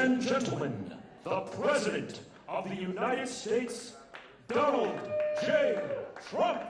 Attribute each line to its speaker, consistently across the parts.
Speaker 1: and gentlemen, the President of the United States, Donald J. Trump.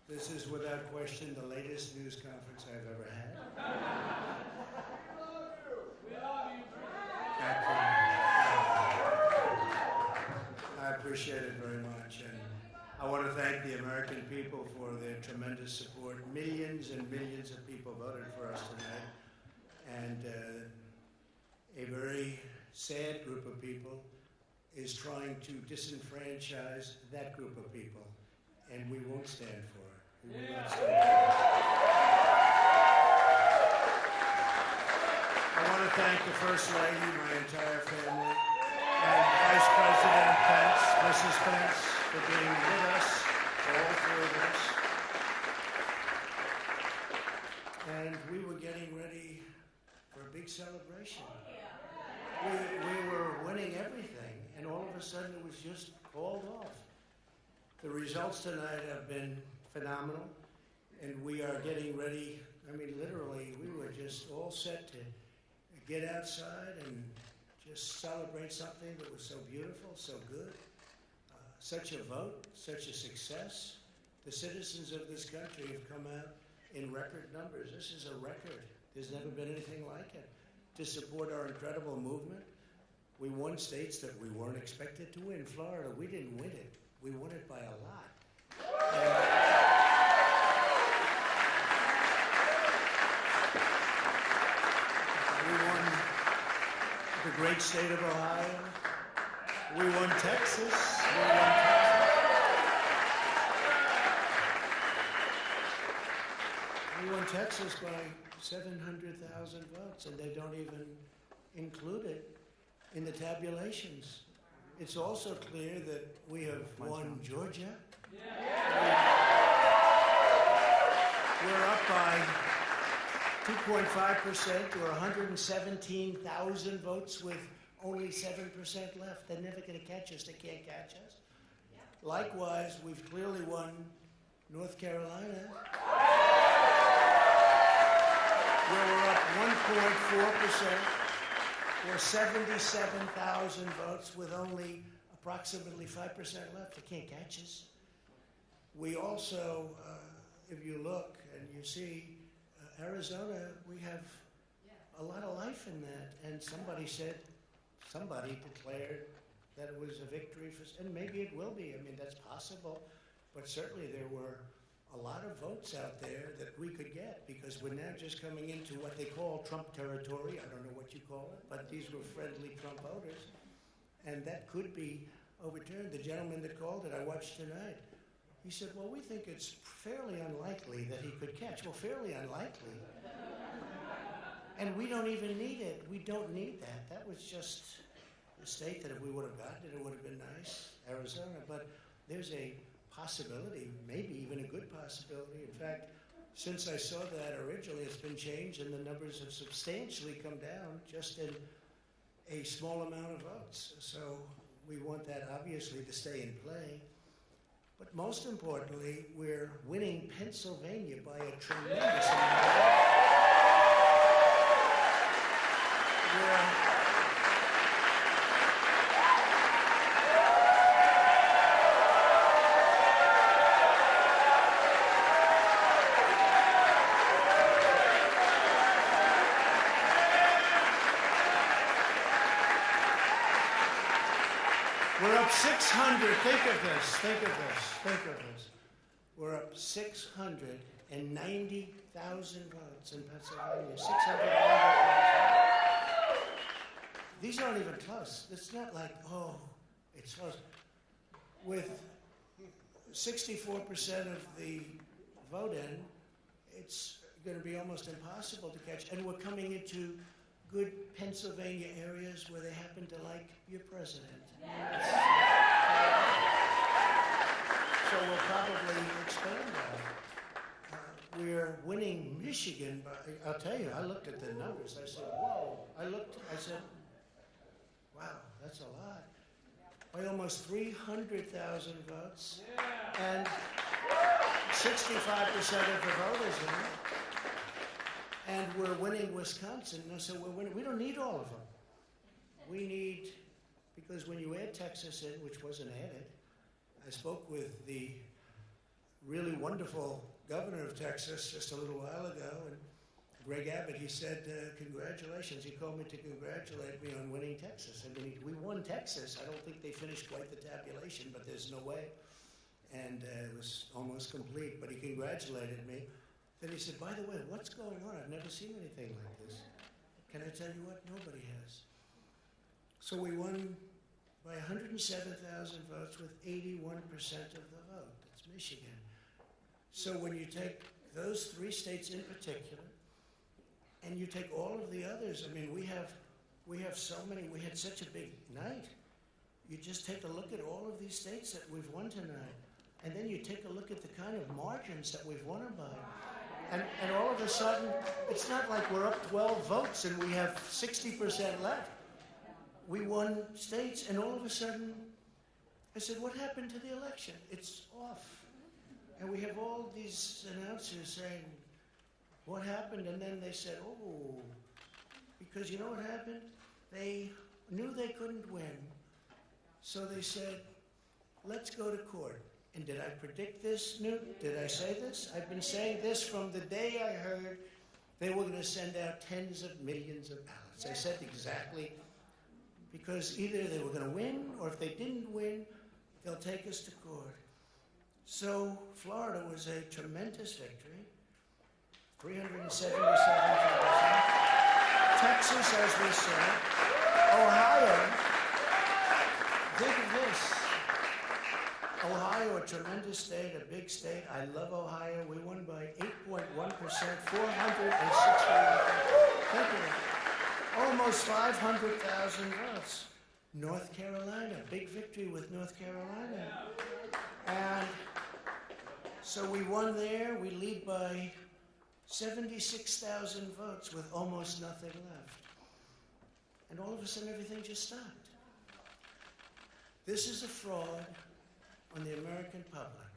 Speaker 2: This is without question the latest news conference I've ever had.
Speaker 3: We love you.
Speaker 2: Thank you. I appreciate it very much, and I want to thank the American people for their tremendous support. Millions and millions of people voted for us tonight, and a very sad group of people is trying to disenfranchise that group of people, and we won't stand for it. We will not stand for it. I want to thank the First Lady, my entire family, and Vice President Pence, Mrs. Pence, for being with us, all three of us. And we were getting ready for a big celebration. We were winning everything, and all of a sudden it was just called off. The results tonight have been phenomenal, and we are getting ready. I mean, literally, we were just all set to get outside and just celebrate something that was so beautiful, so good. Such a vote, such a success. The citizens of this country have come out in record numbers. This is a record. There's never been anything like it. To support our incredible movement, we won states that we weren't expected to win. Florida, we didn't win it. We won it by a lot. And we won the great state of Ohio. We won Texas. We won Texas by 700,000 votes, and they don't even include it in the tabulations. It's also clear that we have won Georgia. We're up by 2.5% or 117,000 votes with only 7% left. They're never going to catch us. They can't catch us. Likewise, we've clearly won North Carolina, where we're up 1.4%. or 77,000 votes with only approximately 5% left. They can't catch us. We also, if you look and you see, Arizona, we have a lot of life in that. And somebody declared that it was a victory for, and maybe it will be. I mean, that's possible. But certainly there were a lot of votes out there that we could get, because we're now just coming into what they call Trump territory. I don't know what you call it, but these were friendly Trump voters, and that could be overturned. The gentleman that called it, I watched tonight, he said, well, we think it's fairly unlikely that he could catch. Well, fairly unlikely. And we don't even need it. We don't need that. That was just a state that if we would have gotten it, it would have been nice, Arizona. But there's a possibility, maybe even a good possibility. In fact, since I saw that originally, it's been changed, and the numbers have substantially come down just in a small amount of votes. So we want that, obviously, to stay in play. But most importantly, we're winning Pennsylvania by a tremendous amount. We're up 600. Think of this. We're up 690,000 votes in Pennsylvania. 690,000. These aren't even close. It's not like, oh, it's close. With 64% of the vote in, it's going to be almost impossible to catch. And we're coming into good Pennsylvania areas where they happen to like your president. So we'll probably expand that. We're winning Michigan, but I'll tell you, I looked at the numbers. I said, whoa. I said, wow, that's a lot. By almost 300,000 votes. And 65% of the voters in it. And we're winning Wisconsin. And so we're winning. We don't need all of them. We need, because when you add Texas in, which wasn't added, I spoke with the really wonderful governor of Texas just a little while ago, and Greg Abbott, he said, congratulations. He called me to congratulate me on winning Texas. I mean, we won Texas. I don't think they finished quite the tabulation, but there's no way. And it was almost complete, but he congratulated me. Then he said, by the way, what's going on? I've never seen anything like this. Can I tell you what? Nobody has. So we won by 107,000 votes with 81% of the vote. That's Michigan. So when you take those three states in particular, and you take all of the others, I mean, we have so many, we had such a big night. You just take a look at all of these states that we've won tonight, and then you take a look at the kind of margins that we've won them by. And all of a sudden, it's not like we're up 12 votes and we have 60% left. We won states, and all of a sudden, I said, what happened to the election? It's off. And we have all these announcers saying, what happened? And then they said, oh, because you know what happened? They knew they couldn't win. So they said, let's go to court. And did I predict this, Newton? Did I say this? I've been saying this from the day I heard they were going to send out tens of millions of ballots. I said exactly, because either they were going to win, or if they didn't win, they'll take us to court. So Florida was a tremendous victory. 377,000. Texas, as we said. Ohio, think of this. Ohio, a tremendous state, a big state. I love Ohio. We won by 8.1%, 461. Think of it. Almost 500,000 votes. North Carolina, big victory with North Carolina. And so we won there. We lead by 76,000 votes with almost nothing left. And all of a sudden, everything just stopped. This is a fraud on the American public.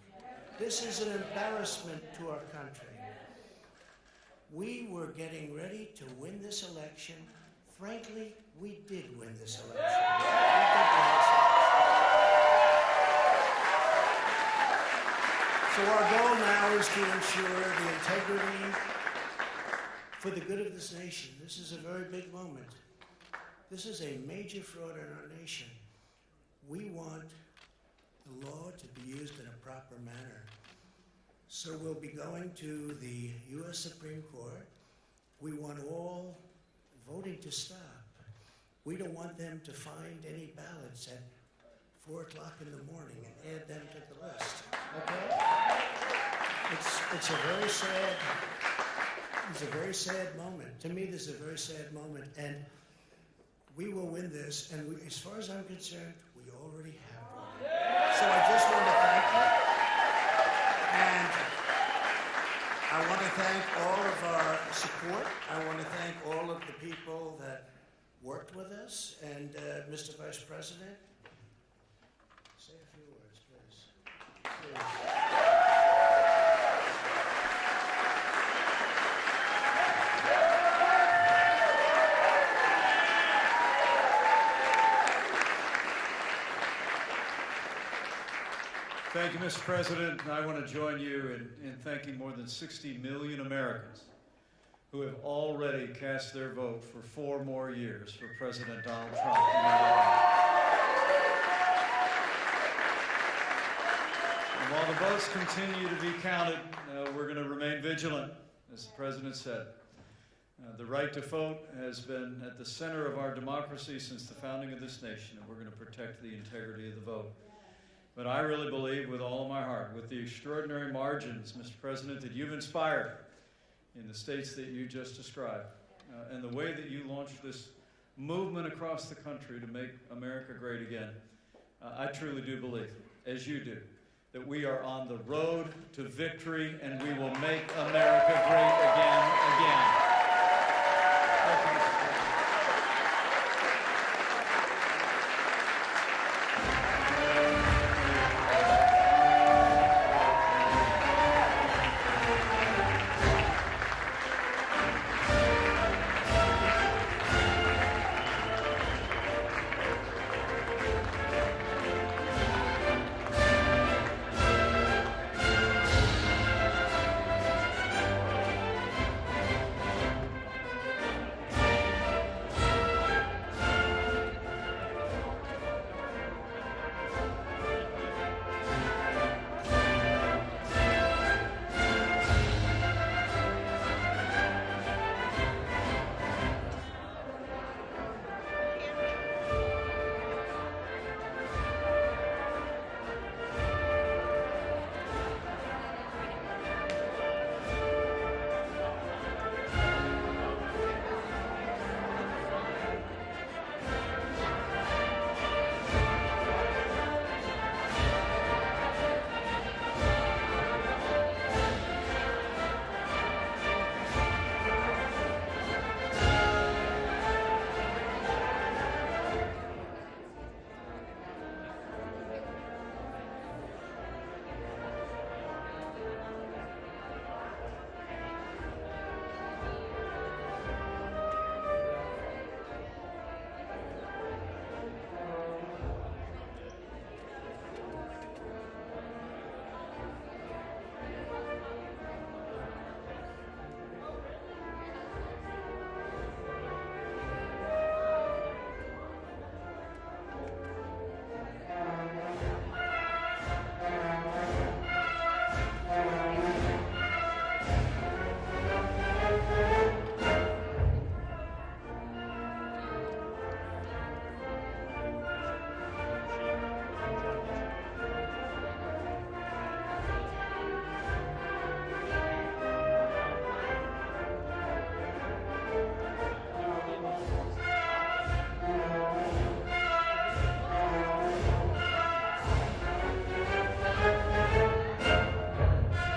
Speaker 2: This is an embarrassment to our country. We were getting ready to win this election. Frankly, we did win this election. So our goal now is to ensure the integrity for the good of this nation. This is a very big moment. This is a major fraud in our nation. We want the law to be used in a proper manner. So we'll be going to the U.S. Supreme Court. We want all voting to stop. We don't want them to find any ballots at 4 o'clock in the morning and add them to the list. Okay? It's a very sad moment. To me, this is a very sad moment, and we will win this. And as far as I'm concerned, we already have won. So I just want to thank you, and I want to thank all of our support. I want to thank all of the people that worked with us, and Mr. Vice President. Say a few words, please. Please.
Speaker 3: Thank you, Mr. President. I want to join you in thanking more than 60 million Americans who have already cast their vote for 4 more years for President Donald Trump. And while the votes continue to be counted, we're going to remain vigilant, as the President said. The right to vote has been at the center of our democracy since the founding of this nation, and we're going to protect the integrity of the vote. But I really believe with all of my heart, with the extraordinary margins, Mr. President, that you've inspired in the states that you just described, and the way that you launched this movement across the country to make America great again, I truly do believe, as you do, that we are on the road to victory and we will make America great again.